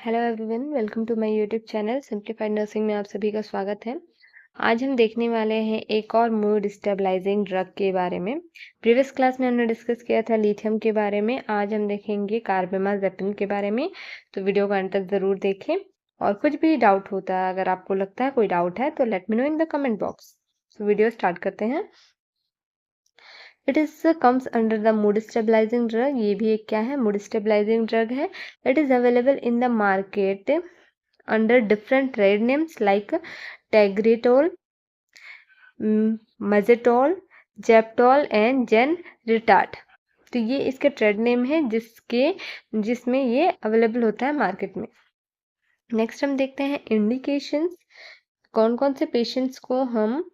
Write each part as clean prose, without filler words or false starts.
Hello everyone, welcome to my YouTube channel simplified nursing में आप सभी का स्वागत है। आज हम देखने वाले हैं एक और मूड स्टेबलाइजिंग ड्रग के बारे में। प्रीवियस क्लास में हमने डिस्कस किया था लिथियम के बारे में। आज हम देखेंगे कार्बामेज़ेपिन के बारे में। तो वीडियो को अंत तक ज़रूर देखें और कुछ भी डाउट होता है, अगर आपको लगता है कोई डाउट है तो let me know in the comment box. तो वीडियो स्टार्ट करते हैं। It is comes under the mood stabilising drug. ये भी एक क्या है, मूड स्टेबलाइजिंग ड्रग है। It is available in the market under different trade names like Tegretol, Mazetol, Zeptol and Zen retard. तो ये इसके ट्रेड नेम है जिसमें ये अवेलेबल होता है मार्केट में। नेक्स्ट हम देखते हैं इंडिकेशंस, कौन कौन से पेशेंट्स को हम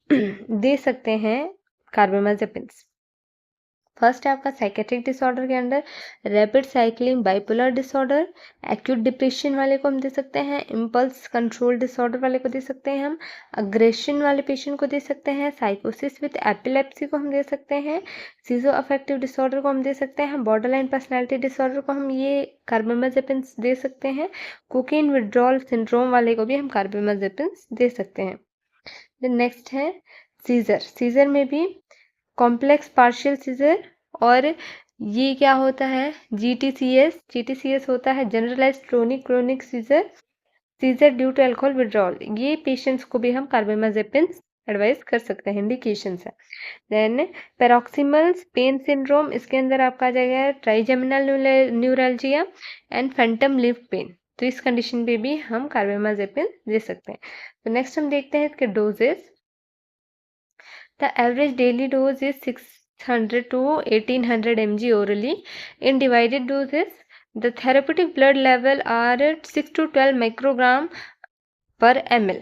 दे सकते हैं कार्बामेज़ेपिन। फर्स्ट है आपका साइकेट्रिक डिसऑर्डर के अंदर rapid cycling bipolar disorder, acute depression वाले को हम दे सकते हैं, इम्पल्स कंट्रोल डिसऑर्डर वाले को दे सकते हैं हम, अग्रेशन वाले पेशेंट को दे सकते हैं, साइकोसिस विद एपिलेप्सी को हम दे सकते हैं, सीजो अफेक्टिव डिसऑर्डर को हम दे सकते हैं, बॉर्डरलाइन पर्सनैलिटी डिसऑर्डर को हम ये कार्बामेज़ेपिन दे सकते हैं, कोकेन विड्रॉल सिंड्रोम वाले को भी हम कार्बामेज़ेपिन दे सकते हैं। देन नेक्स्ट है सीजर में भी कॉम्प्लेक्स पार्शियल सीजर, और ये क्या होता है जीटीसीएस होता है generalised chronic seizure due to alcohol withdrawal. ये पेशेंट्स को भी हम कार्बामेज़ेपिन एडवाइस कर सकते हैं, इंडिकेशंस है। देन पैरोक्सिमल पेन सिंड्रोम, इसके अंदर आपका आ जाएगा ट्राइजेमिनल न्यूरल्जिया एंड फैंटम लिव पेन। तो इस कंडीशन पे भी हम कार्बामेज़ेपिन दे सकते हैं। तो नेक्स्ट हम देखते हैं इसके doses. The average daily dose is 600 to 1800 mg orally. In divided doses, the therapeutic blood level are 6 to 12 microgram per ml.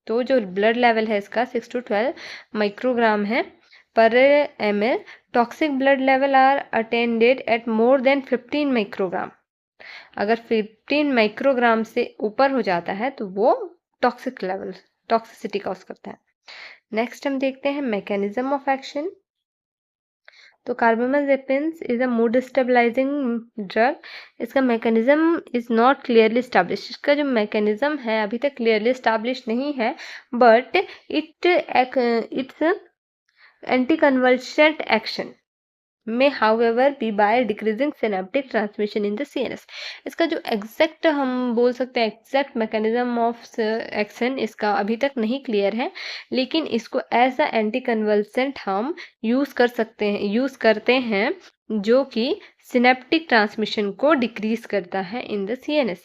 तो जो ब्लड लेवल है इसका 6 to 12 माइक्रोग्राम है पर ml. Toxic blood level are attended at more than 15 microgram. अगर 15 microgram से ऊपर हो जाता है तो वो टॉक्सिसिटी कॉज करता है। नेक्स्ट हम देखते हैं मैकेनिज्म ऑफ एक्शन। तो carbamazepine is a mood stabilising drug. इसका mechanism is not clearly establish. इसका जो मैकेनिज्म है अभी तक क्लियरली स्टैब्लिश नहीं है, but its anti convulsant action में however be by decreasing synaptic transmission in the CNS. इसका जो एग्जैक्ट हम बोल सकते हैं एग्जैक्ट मैकेनिज्म ऑफ एक्शन इसका अभी तक नहीं क्लियर है, लेकिन इसको एज अ एंटी कन्वर्जेंट हम यूज करते हैं जो कि सिनेप्टिक ट्रांसमिशन को डिक्रीज करता है इन the CNS.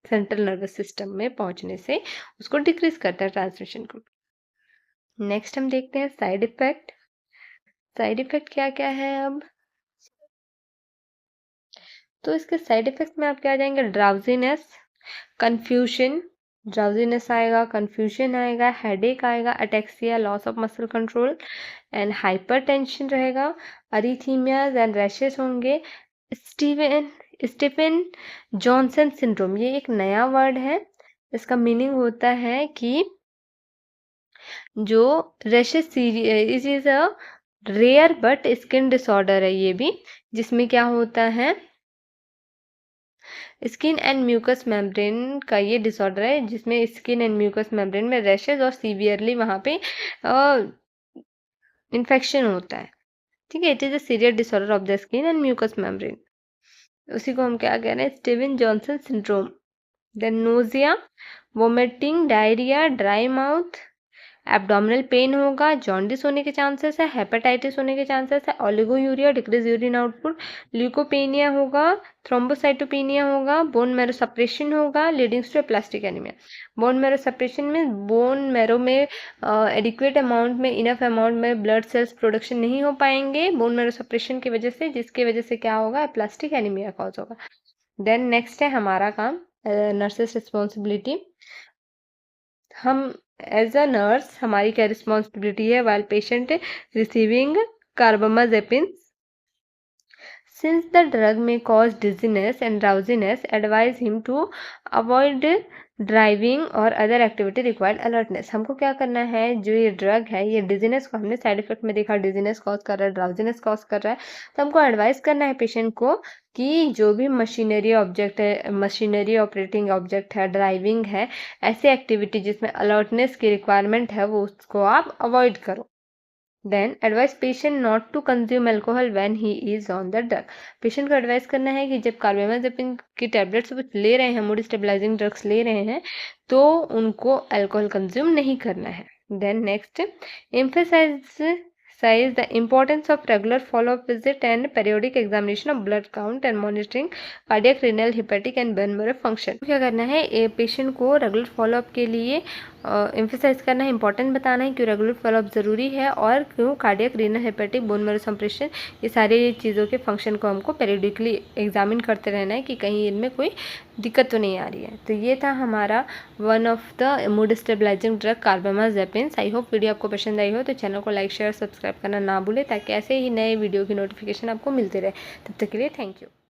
Central nervous system में पहुंचने से उसको डिक्रीज करता है ट्रांसमिशन को। नेक्स्ट हम देखते हैं साइड इफेक्ट। साइड इफेक्ट क्या क्या है अब, तो इसके साइड इफेक्ट में आपके आ जाएंगे ड्राउजीनेस, ड्राउजीनेस आएगा, कन्फ्यूजन आएगा, हेडेक आएगा, ataxia, loss of muscle control and hypertension रहेगा, अरीथीमियाज एंड रैशेस होंगे। स्टीफन जॉनसन सिंड्रोम, ये एक नया वर्ड है। इसका मीनिंग होता है कि जो rashes is a rare but skin disorder है ये भी, जिसमें क्या होता है स्किन एंड म्यूकस मेम्ब्रेन का ये डिसऑर्डर है, जिसमें स्किन एंड म्यूकस मेम्ब्रेन में रैशेज और सीवियरली वहाँ पे इन्फेक्शन होता है। ठीक है, it is a serious disorder of the skin and mucous membrane. उसी को हम क्या कह रहे हैं, Steven Johnson syndrome. Then nausea, vomiting, diarrhoea, dry mouth, abdominal pain होगा, जॉन्डिस होने के चांसेस है, हेपेटाइटिस होने के चांसेस है, oliguria, decrease urine output, leucopenia होगा, थ्रोम्बोसाइटोपेनिया होगा, बोन मैरो सप्रेशन होगा leadings to plastic anaemia. Bone marrow suppression में बोन मैरो में एडिक्वेट अमाउंट में, इनफ अमाउंट में ब्लड सेल्स प्रोडक्शन नहीं हो पाएंगे बोन मैरो सप्रेशन की वजह से, जिसकी वजह से क्या होगा, प्लास्टिक एनीमिया कॉज होगा। देन नेक्स्ट है हमारा काम, नर्सेस रिस्पॉन्सिबिलिटी। हम एज अ नर्स हमारी क्या रिस्पॉन्सिबिलिटी है while patient receiving carbamazepine, Since the drug may cause dizziness and drowsiness, advise him to avoid driving और अदर एक्टिविटी रिक्वायर्ड अलर्टनेस। हमको क्या करना है, जो ये ड्रग है ये डिजीनेस को हमने साइड इफेक्ट में देखा, डिजीनेस कॉज कर रहा है, ड्राउजीनेस कॉज कर रहा है, तो हमको एडवाइस करना है पेशेंट को कि जो भी मशीनरी ऑब्जेक्ट है, मशीनरी ऑपरेटिंग ऑब्जेक्ट है, ड्राइविंग है, ऐसी एक्टिविटी जिसमें अलर्टनेस की रिक्वायरमेंट है वो उसको आप अवॉइड करो। Then advice patient not to consume alcohol when he is on the drug. Patient को एडवाइस करना है कि जब कार्बामेज़ेपिन की टैबलेट्स वो ले रहे हैं, मूड स्टेबलाइजिंग ड्रग्स ले रहे हैं, तो उनको अल्कोहल कंज्यूम नहीं करना है। Then next, emphasize the importance of regular follow-up visit and periodic examination of blood count and monitoring cardiac, renal, hepatic and bone marrow function। क्या करना है, पेशेंट को रेगुलर फॉलोअप के लिए एम्फेसाइज करना है, इंपॉर्टेंट बताना है क्यों रेगुलर फॉलोअप ज़रूरी है और क्यों cardiac, renal, hepatic, bone marrow संप्रेषण ये सारी चीज़ों के फंक्शन को हमको पेरियोडिकली एग्जामिन करते रहना है कि कहीं इनमें कोई दिक्कत तो नहीं आ रही है। तो ये था हमारा one of the mood stabilising drug carbamazepine. I hope video आपको पसंद आई हो, तो चैनल को लाइक शेयर सब्सक्राइब करना ना भूलें ताकि ऐसे ही नए वीडियो की नोटिफिकेशन आपको मिलते रहे। तब तक के लिए थैंक यू।